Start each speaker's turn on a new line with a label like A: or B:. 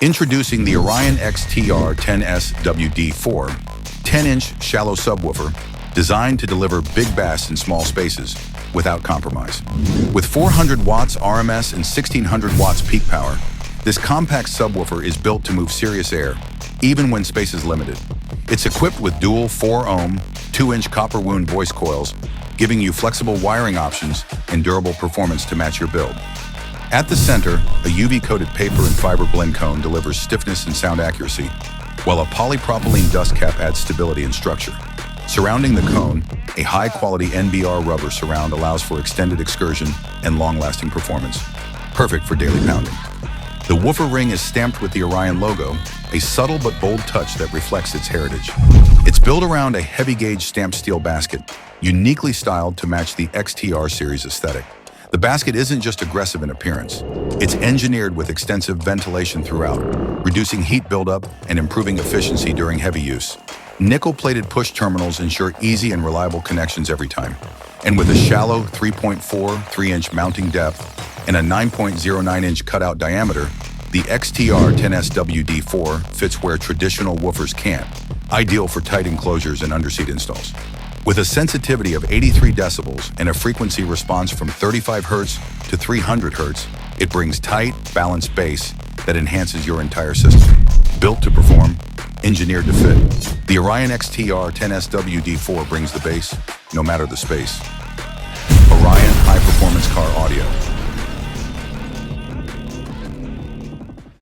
A: Introducing the Orion XTR10SWD4, 10-inch shallow subwoofer, designed to deliver big bass in small spaces without compromise. With 400 watts RMS and 1600 watts peak power, this compact subwoofer is built to move serious air, even when space is limited. It's equipped with dual 4-ohm, 2-inch copper wound voice coils, giving you flexible wiring options and durable performance to match your build. At the center, a UV-coated paper and fiber blend cone delivers stiffness and sound accuracy, while a polypropylene dust cap adds stability and structure. Surrounding the cone, a high-quality NBR rubber surround allows for extended excursion and long-lasting performance, perfect for daily pounding. The woofer ring is stamped with the Orion logo, a subtle but bold touch that reflects its heritage. It's built around a heavy-gauge stamped steel basket, uniquely styled to match the XTR series aesthetic. The basket isn't just aggressive in appearance. It's engineered with extensive ventilation throughout, reducing heat buildup and improving efficiency during heavy use. Nickel-plated push terminals ensure easy and reliable connections every time. And with a shallow 3.43-inch mounting depth and a 9.09-inch cutout diameter, the XTR10SWD4 fits where traditional woofers can't, ideal for tight enclosures and underseat installs. With a sensitivity of 83 decibels and a frequency response from 35 Hz to 300 Hz, it brings tight, balanced bass that enhances your entire system. Built to perform, engineered to fit, the Orion XTR10SWD4 brings the bass, no matter the space. Orion high-performance car audio.